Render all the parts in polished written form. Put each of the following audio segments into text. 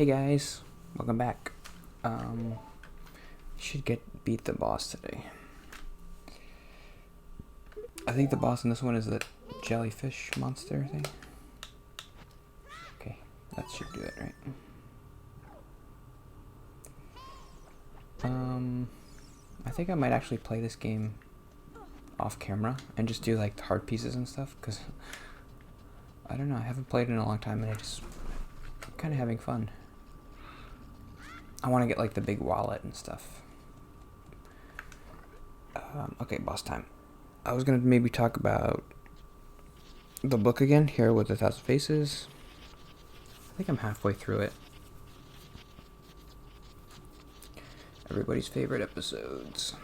Hey guys, welcome back. Should beat the boss today. I think the boss in this one is the jellyfish monster thing. Okay, that should do it, right? I think I might actually play this game off camera and just do like the hard pieces and stuff, because I don't know, I haven't played in a long time and I'm kind of having fun. I want to get like the big wallet and stuff. Okay, boss time. I was gonna maybe talk about the book again, Hero with a Thousand Faces. I think I'm halfway through it. Everybody's favorite episodes.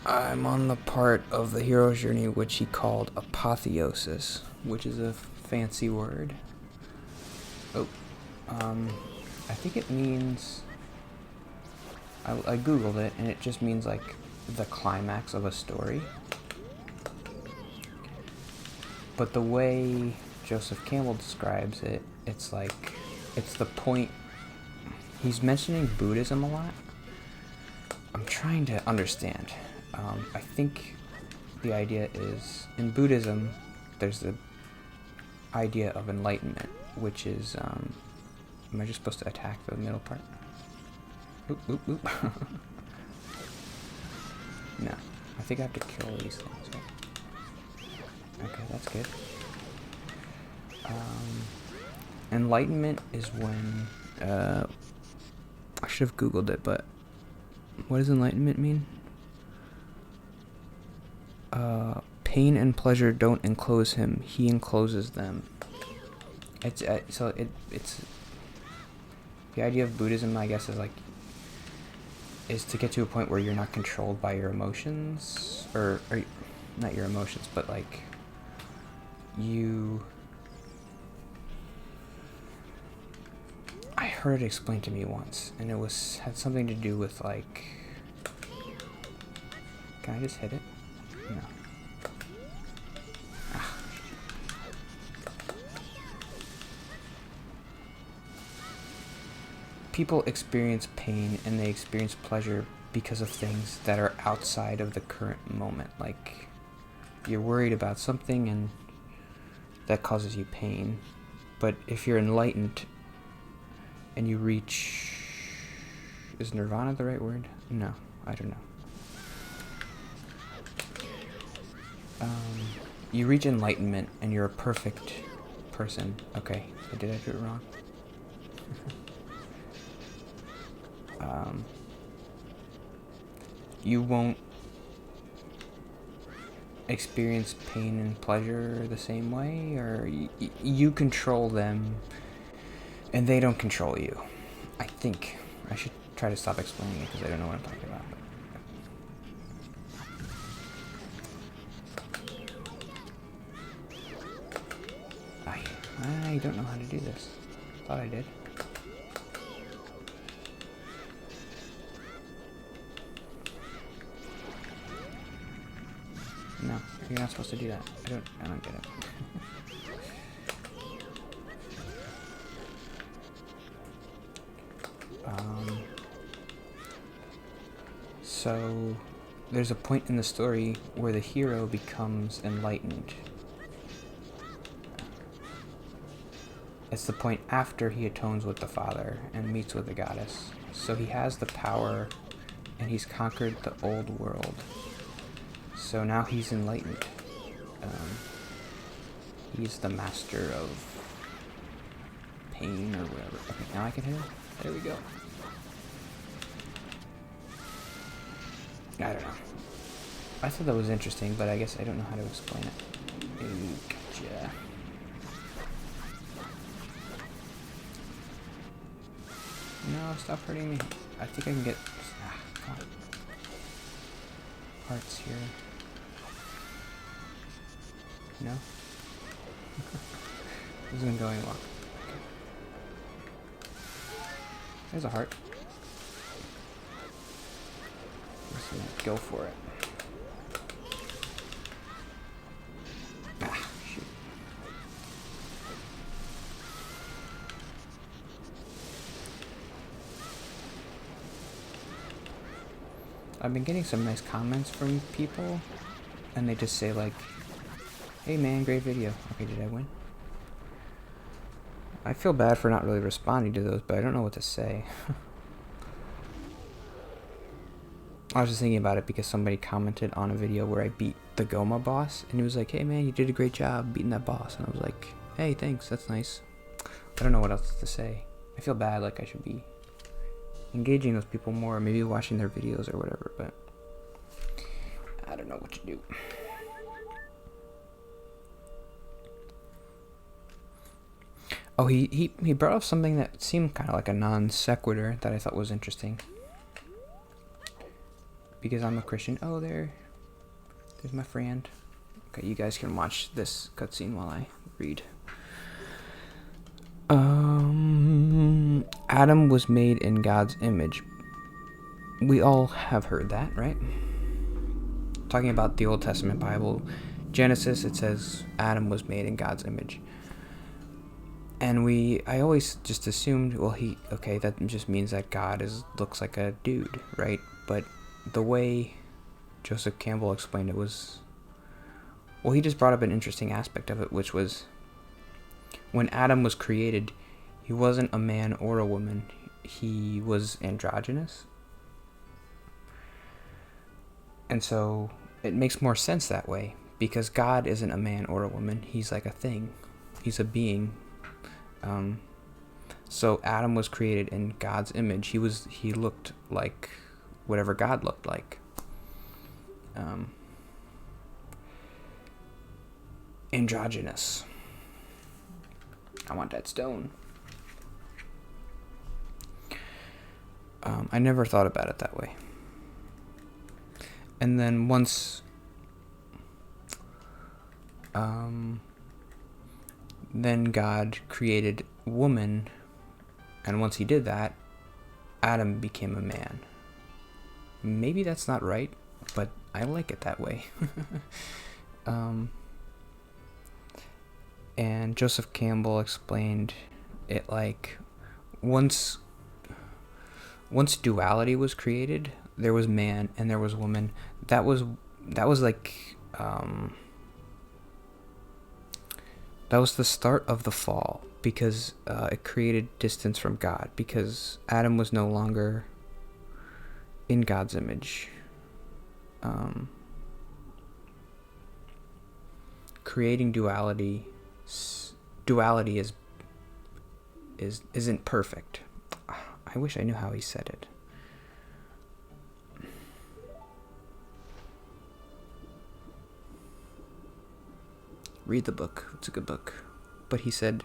I'm on the part of the hero's journey which he called apotheosis, which is a fancy word. I think it means... I googled it, and it just means like the climax of a story. But the way Joseph Campbell describes it, it's like, it's the point... He's mentioning Buddhism a lot. I'm trying to understand. I think the idea is, in Buddhism, there's the idea of enlightenment, which is, am I just supposed to attack the middle part? Oop, oop, oop. No, I think I have to kill these things, right? Okay, that's good. Enlightenment is when, I should have googled it, but what does enlightenment mean? Pain and pleasure don't enclose him, he encloses them. It's the idea of Buddhism, I guess, is to get to a point where you're not controlled by your emotions, or not your emotions, but like I heard it explained to me once, and it had something to do with like, can I just hit it? No. People experience pain and they experience pleasure because of things that are outside of the current moment. Like, you're worried about something and that causes you pain. But if you're enlightened and you reach... Is nirvana the right word? No, I don't know. You reach enlightenment and you're a perfect person. Okay, did I do it wrong? You won't experience pain and pleasure the same way, or you control them and they don't control you. I think I should try to stop explaining it because I don't know what I'm talking about. I don't know how to do this. Thought I did. No, you're not supposed to do that. I don't get it. So there's a point in the story where the hero becomes enlightened. It's the point after he atones with the father and meets with the goddess. So he has the power and he's conquered the old world. So now he's enlightened. He's the master of pain or whatever. Okay, now I can hit him? There we go. I don't know. I thought that was interesting, but I guess I don't know how to explain it. Ooh, gotcha. No, stop hurting me. I think I can get... come on. Hearts here. No? This isn't going well. Okay. There's a heart. Testament. Go for it. Ah, shoot. I've been getting some nice comments from people, and they just say like, "Hey man, great video." Okay, did I win? I feel bad for not really responding to those, but I don't know what to say. I was just thinking about it because somebody commented on a video where I beat the Goma boss, and he was like, "Hey man, you did a great job beating that boss." And I was like, "Hey, thanks, that's nice." I don't know what else to say. I feel bad, like I should be engaging those people more, maybe watching their videos or whatever, but I don't know what to do. Oh, he brought up something that seemed kind of like a non sequitur that I thought was interesting. Because I'm a Christian. Oh, there's my friend. Okay, you guys can watch this cutscene while I read. Adam was made in God's image. We all have heard that, right? Talking about the Old Testament Bible, Genesis, it says Adam was made in God's image. And I always just assumed, well, that just means that God looks like a dude, right? But the way Joseph Campbell explained it was, well, he just brought up an interesting aspect of it, which was when Adam was created, he wasn't a man or a woman. He was androgynous. And so it makes more sense that way, because God isn't a man or a woman. He's like a thing. He's a being. So Adam was created in God's image. He looked like whatever God looked like. Androgynous. I want that stone. I never thought about it that way. And then once then God created woman, and once he did that, Adam became a man. Maybe that's not right, but I like it that way. And Joseph Campbell explained it like once duality was created, there was man and there was woman. That was like that was the start of the fall, because it created distance from God, because Adam was no longer in God's image. Creating duality isn't perfect. I wish I knew how he said it. Read the book. It's a good book. But he said,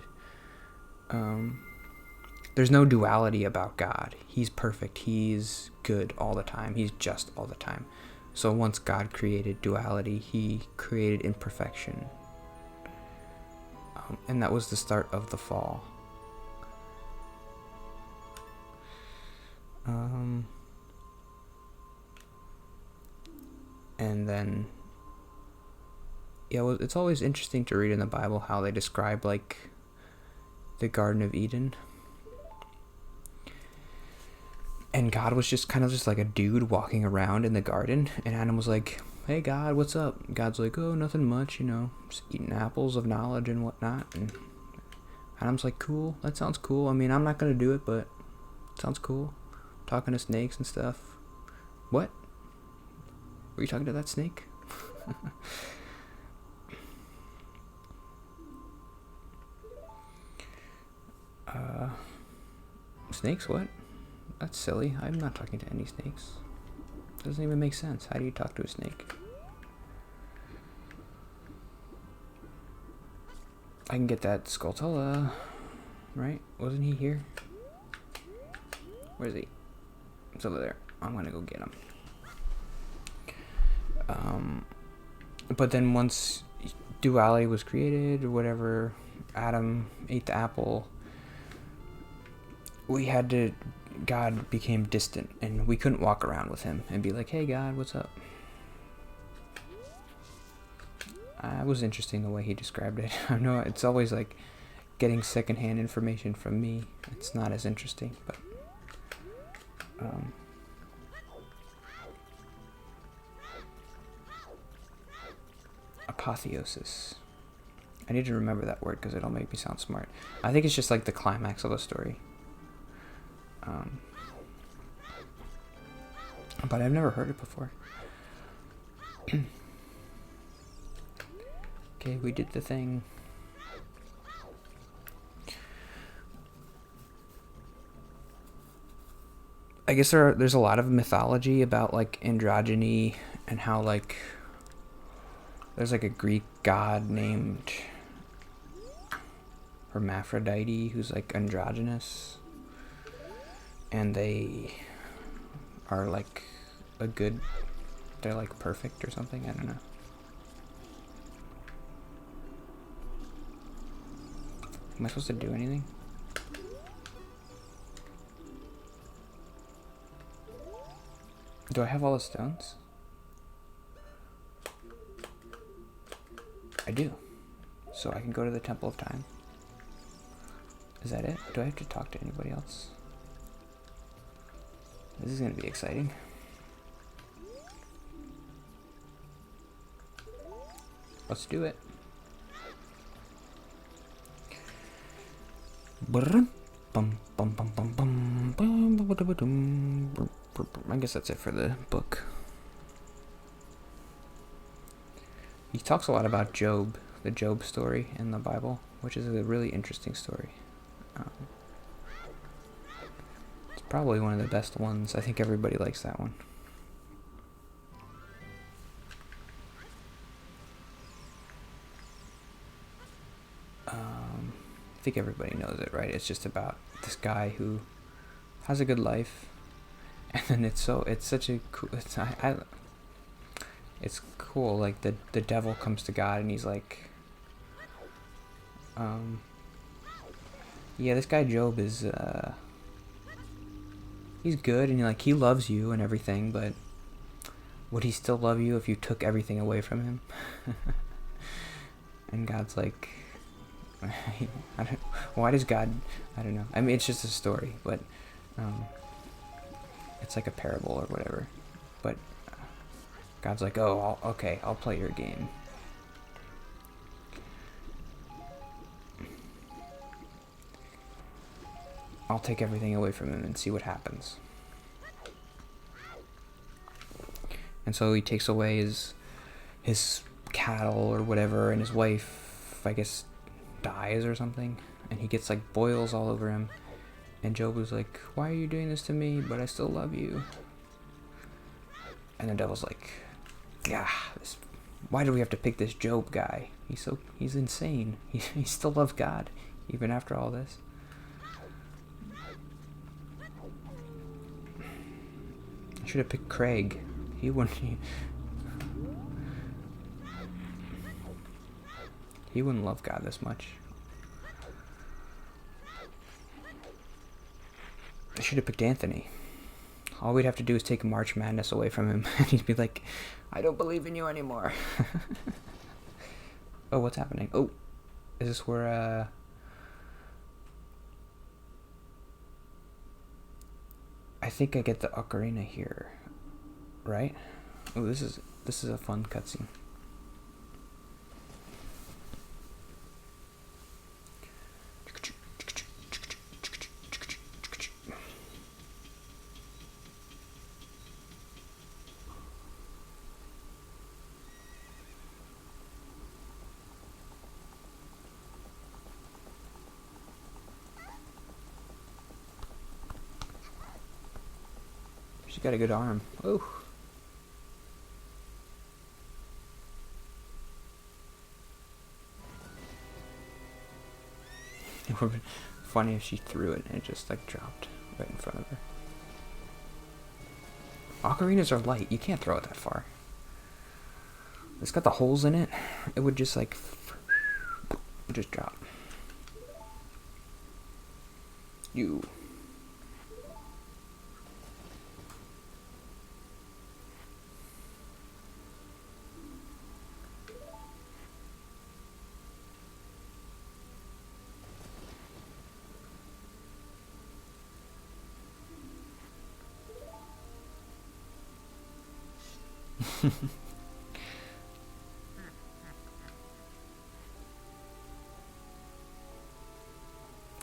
there's no duality about God. He's perfect. He's good all the time. He's just all the time. So once God created duality, he created imperfection. And that was the start of the fall. And then, yeah, it's always interesting to read in the Bible how they describe like the Garden of Eden. And God was just kind of just like a dude walking around in the garden, and Adam was like, "Hey God, what's up?" God's like, "Oh, nothing much, just eating apples of knowledge and whatnot." And Adam's like, "Cool, that sounds cool. I mean, I'm not gonna do it, but it sounds cool. Talking to snakes and stuff." What? Were you talking to that snake? Snakes? What? That's silly. I'm not talking to any snakes. Doesn't even make sense. How do you talk to a snake? I can get that Skulltula, right? Wasn't he here? Where is he? It's over there. I'm gonna go get him. But then once duality was created, or whatever, Adam ate the apple, we had to God became distant, and we couldn't walk around with him and be like, "Hey, God, what's up?" It was interesting the way he described it. I know it's always like getting secondhand information from me. It's not as interesting, but apotheosis. I need to remember that word because it'll make me sound smart. I think it's just like the climax of a story. But I've never heard it before. Okay, we did the thing. I guess there's a lot of mythology about like androgyny and how like there's like a Greek god named Hermaphrodite who's like androgynous, and they are like they're like perfect or something. I don't know. Am I supposed to do anything? Do I have all the stones? I do. So I can go to the Temple of Time. Is that it? Do I have to talk to anybody else? This is going to be exciting. Let's do it. I guess that's it for the book. He talks a lot about Job, the Job story in the Bible, which is a really interesting story. It's probably one of the best ones. I think everybody likes that one. I think everybody knows it, right? It's just about this guy who has a good life, and then it's such a cool. It's cool. Like the devil comes to God, and he's like, yeah, this guy Job is he's good, and he loves you and everything, but would he still love you if you took everything away from him? And God's like, why does God? I don't know. I mean, it's just a story, but it's like a parable or whatever. But God's like, oh, okay, I'll play your game. I'll take everything away from him and see what happens. And so he takes away his cattle or whatever, and his wife, I guess, dies or something, and he gets like boils all over him, and Job was like, why are you doing this to me, but I still love you? And the devil's like, yeah, why do we have to pick this Job guy? He's insane. He still loves God even after all this. I should have picked Craig. He wouldn't love God this much. I should have picked Anthony. All we'd have to do is take March Madness away from him, and he'd be like, I don't believe in you anymore. Oh, what's happening? Oh, is this where, I think I get the Ocarina here, right? Oh, this is a fun cutscene. She's got a good arm. Oh. It would have been funny if she threw it and it just like dropped right in front of her. Ocarinas are light. You can't throw it that far. It's got the holes in it. It would just like just drop. You.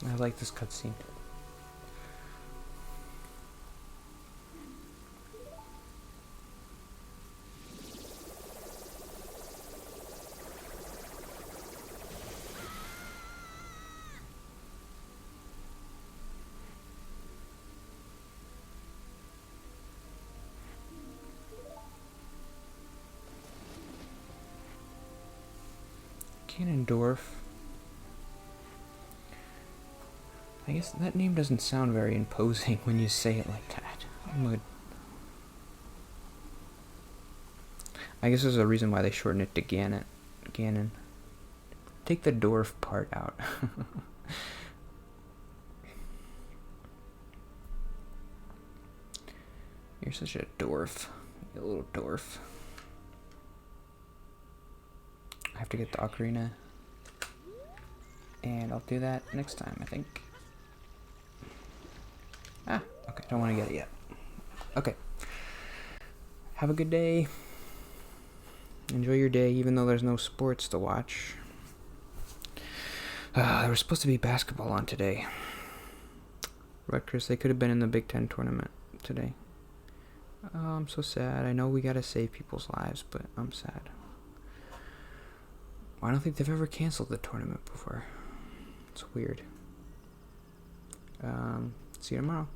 I like this cutscene. Ganondorf. I guess that name doesn't sound very imposing when you say it like that. I guess there's a reason why they shorten it to Ganon. Take the dwarf part out. You're such a dwarf. You little dwarf. I have to get the Ocarina. And I'll do that next time, I think. Ah, okay, don't want to get it yet. Okay. Have a good day. Enjoy your day, even though there's no sports to watch. There was supposed to be basketball on today. Rutgers, they could have been in the Big Ten tournament today. Oh, I'm so sad. I know we gotta save people's lives, but I'm sad. I don't think they've ever canceled the tournament before. It's weird. See you tomorrow.